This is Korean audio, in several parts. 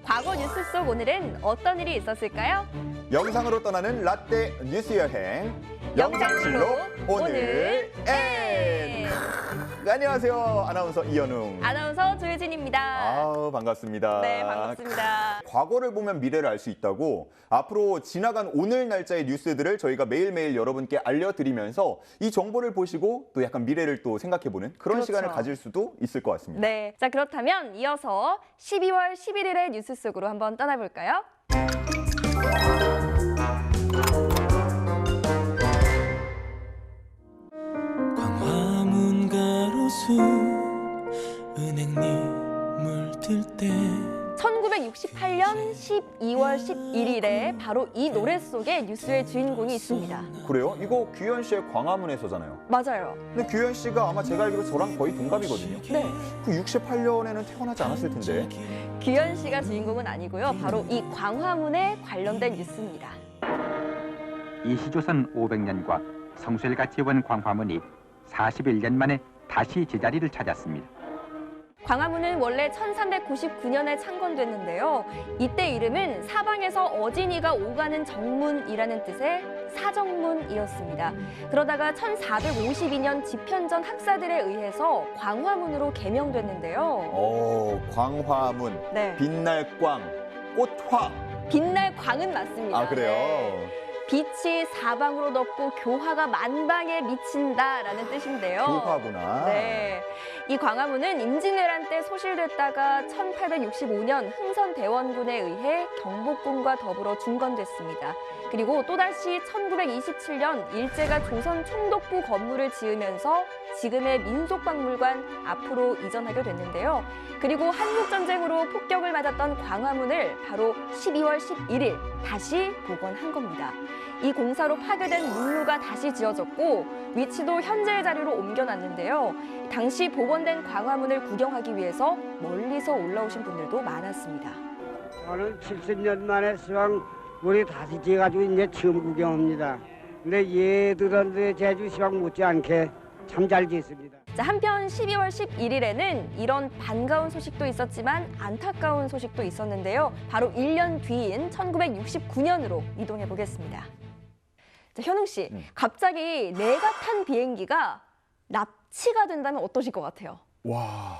과거 뉴스 속 오늘은 어떤 일이 있었을까요? 영상으로 떠나는 라떼 뉴스 여행 영상실로 오늘 엔! 안녕하세요. 아나운서 이현웅. 아나운서 조혜진입니다. 아우, 반갑습니다. 네, 반갑습니다. 과거를 보면 미래를 알 수 있다고 앞으로 지나간 오늘 날짜의 뉴스들을 저희가 매일매일 여러분께 알려드리면서 이 정보를 보시고 또 약간 미래를 또 생각해보는 그런 그렇죠. 시간을 가질 수도 있을 것 같습니다. 네, 자 그렇다면 이어서 12월 11일의 뉴스 속으로 한번 떠나볼까요? 광화문 가로수 은행잎 물들 때 1968년 12월 11일에 바로 이 노래 속에 뉴스의 주인공이 있습니다. 그래요? 이거 규현 씨의 광화문에서잖아요. 맞아요. 근데 규현 씨가 아마 제가 알기로 저랑 거의 동갑이거든요. 네. 그 68년에는 태어나지 않았을 텐데. 규현 씨가 주인공은 아니고요. 바로 이 광화문에 관련된 뉴스입니다. 이 시조선 500년과 성수를 지어본 광화문이 41년 만에 다시 제자리를 찾았습니다. 광화문은 원래 1399년에 창건됐는데요. 이때 이름은 사방에서 어진이가 오가는 정문이라는 뜻의 사정문이었습니다. 그러다가 1452년 집현전 학사들에 의해서 광화문으로 개명됐는데요. 광화문, 네. 빛날 광, 꽃화. 빛날 광은 맞습니다. 아, 그래요? 네. 빛이 사방으로 덮고 교화가 만방에 미친다라는 뜻인데요. 교화구나. 네. 이 광화문은 임진왜란 때 소실됐다가 1865년 흥선대원군에 의해 경복궁과 더불어 중건됐습니다. 그리고 또다시 1927년 일제가 조선 총독부 건물을 지으면서 지금의 민속박물관 앞으로 이전하게 됐는데요. 그리고 한국전쟁으로 폭격을 맞았던 광화문을 바로 12월 11일 다시 복원한 겁니다. 이 공사로 파괴된 문루가 다시 지어졌고 위치도 현재의 자리로 옮겨놨는데요. 당시 복원된 광화문을 구경하기 위해서 멀리서 올라오신 분들도 많았습니다. 저는 70년 만에 시황 우리 다시 지어가지고 이제 처음 구경합니다. 근데 얘들한테 제주 시황 못지않게 참 잘 짓습니다. 자, 한편 12월 11일에는 이런 반가운 소식도 있었지만 안타까운 소식도 있었는데요. 바로 1년 뒤인 1969년으로 이동해 보겠습니다. 자, 현웅 씨, 갑자기 내가 탄 비행기가 납치가 된다면 어떠실 것 같아요? 와,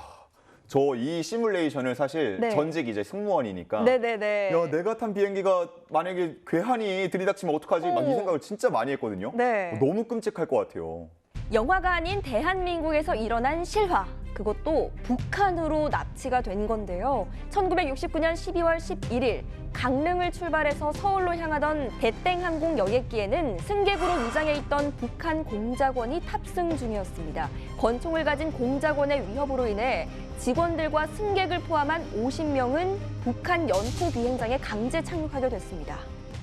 저 이 시뮬레이션을 사실 네. 전직 이제 승무원이니까 네네네. 야, 내가 탄 비행기가 만약에 괴한이 들이닥치면 어떡하지? 막 이 오. 생각을 진짜 많이 했거든요. 네. 너무 끔찍할 것 같아요. 영화가 아닌 대한민국에서 일어난 실화. 그것도 북한으로 납치가 된 건데요. 1969년 12월 11일 강릉을 출발해서 서울로 향하던 대땡항공 여객기에는 승객으로 위장해 있던 북한 공작원이 탑승 중이었습니다. 권총을 가진 공작원의 위협으로 인해 직원들과 승객을 포함한 50명은 북한 연포 비행장에 강제 착륙하게 됐습니다.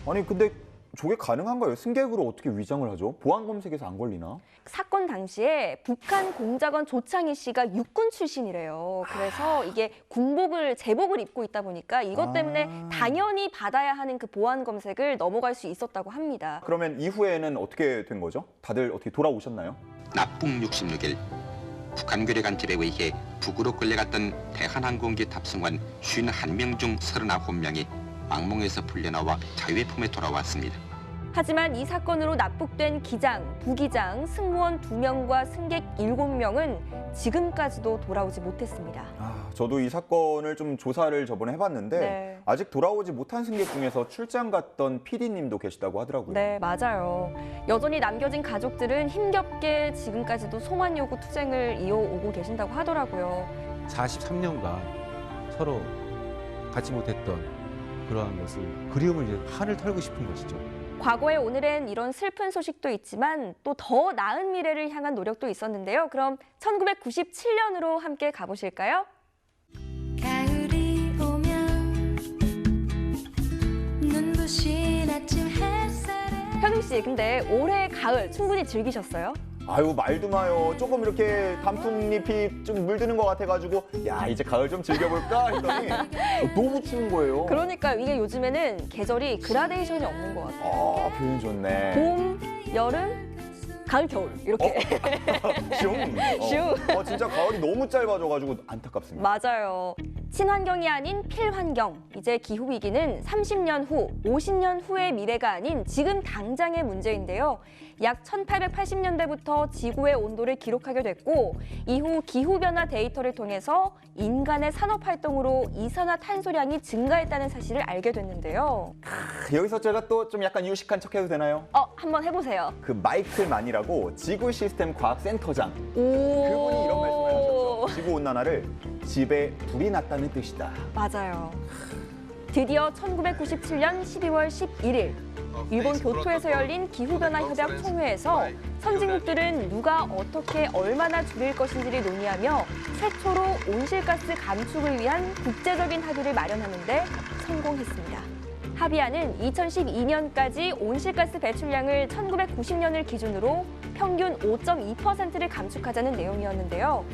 아니, 근데 저게 가능한가요? 승객으로 어떻게 위장을 하죠? 보안 검색에서 안 걸리나? 사건 당시에 북한 공작원 조창희 씨가 육군 출신이래요. 그래서 이게 제복을 입고 있다 보니까 이것 때문에 당연히 받아야 하는 그 보안 검색을 넘어갈 수 있었다고 합니다. 그러면 이후에는 어떻게 된 거죠? 다들 어떻게 돌아오셨나요? 납북 66일 북한 괴뢰 간첩에 의해 북으로 끌려갔던 대한항공기 탑승원 51명 중 39명이 망몽에서 풀려나와 자유의 품에 돌아왔습니다. 하지만 이 사건으로 납북된 기장, 부기장, 승무원 2명과 승객 7명은 지금까지도 돌아오지 못했습니다. 저도 이 사건을 좀 조사를 저번에 해봤는데 네. 아직 돌아오지 못한 승객 중에서 출장 갔던 PD님도 계시다고 하더라고요. 네, 맞아요. 여전히 남겨진 가족들은 힘겹게 지금까지도 송환 요구 투쟁을 이어오고 계신다고 하더라고요. 43년간 서로 갖지 못했던 그러한 것을 그리움을 이제 한을 털고 싶은 것이죠. 과거의 오늘엔 이런 슬픈 소식도 있지만 또 더 나은 미래를 향한 노력도 있었는데요. 그럼 1997년으로 함께 가보실까요? 가을이 오면 눈부신 아침 햇살에 현웅 씨, 근데 올해 가을 충분히 즐기셨어요? 아유, 말도 마요. 조금 이렇게 단풍잎이 좀 물드는 것 같아가지고 야, 이제 가을 좀 즐겨볼까 했더니 너무 추운 거예요. 그러니까 이게 요즘에는 계절이 그라데이션이 없는 것 같아요. 표현 좋네. 봄, 여름, 가을, 겨울 이렇게. 슝. 진짜 가을이 너무 짧아져가지고 안타깝습니다. 맞아요. 친환경이 아닌 필환경. 이제 기후위기는 30년 후, 50년 후의 미래가 아닌 지금 당장의 문제인데요. 약 1880년대부터 지구의 온도를 기록하게 됐고 이후 기후변화 데이터를 통해서 인간의 산업활동으로 이산화탄소량이 증가했다는 사실을 알게 됐는데요. 여기서 제가 또 좀 약간 유식한 척해도 되나요? 한번 해보세요. 그 마이클 만이라고 지구 시스템 과학센터장 오. 그분이 이런 말씀을 하셨죠. 지구 온난화를 집에 불이 났다는 뜻이다. 맞아요. 드디어 1997년 12월 11일 일본 교토에서 열린 기후변화 협약 총회에서 선진국들은 누가 어떻게 얼마나 줄일 것인지를 논의하며 최초로 온실가스 감축을 위한 국제적인 합의를 마련하는 데 성공했습니다. 합의안은 2012년까지 온실가스 배출량을 1990년을 기준으로 평균 5.2%를 감축하자는 내용이었는데요.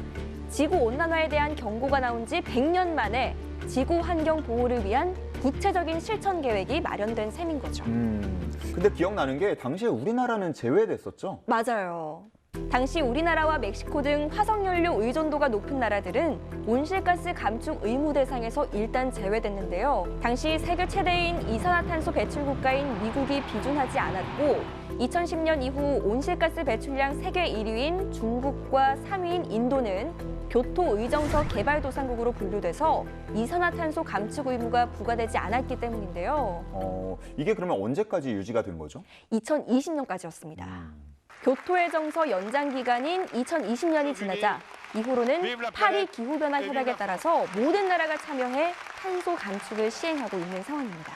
지구온난화에 대한 경고가 나온 지 100년 만에 지구 환경 보호를 위한 구체적인 실천 계획이 마련된 셈인 거죠. 근데 기억나는 게 당시에 우리나라는 제외됐었죠? 맞아요. 당시 우리나라와 멕시코 등 화석연료 의존도가 높은 나라들은 온실가스 감축 의무 대상에서 일단 제외됐는데요. 당시 세계 최대인 이산화탄소 배출 국가인 미국이 비준하지 않았고 2010년 이후 온실가스 배출량 세계 1위인 중국과 3위인 인도는 교토 의정서 개발도상국으로 분류돼서 이산화탄소 감축 의무가 부과되지 않았기 때문인데요. 이게 그러면 언제까지 유지가 된 거죠? 2020년까지였습니다. 교토의 정서 연장 기간인 2020년이 지나자 이후로는 파리 기후변화 협약에 따라서 모든 나라가 참여해 탄소 감축을 시행하고 있는 상황입니다.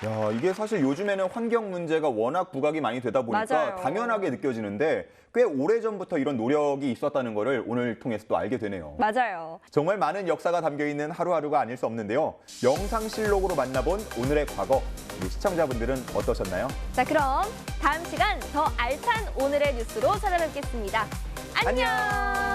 야, 이게 사실 요즘에는 환경 문제가 워낙 부각이 많이 되다 보니까 맞아요. 당연하게 느껴지는데 꽤 오래전부터 이런 노력이 있었다는 거를 오늘 통해서 또 알게 되네요. 맞아요. 정말 많은 역사가 담겨있는 하루하루가 아닐 수 없는데요. 영상실록으로 만나본 오늘의 과거, 우리 시청자분들은 어떠셨나요? 자, 그럼 다음 시간 더 알찬 오늘의 뉴스로 찾아뵙겠습니다. 안녕!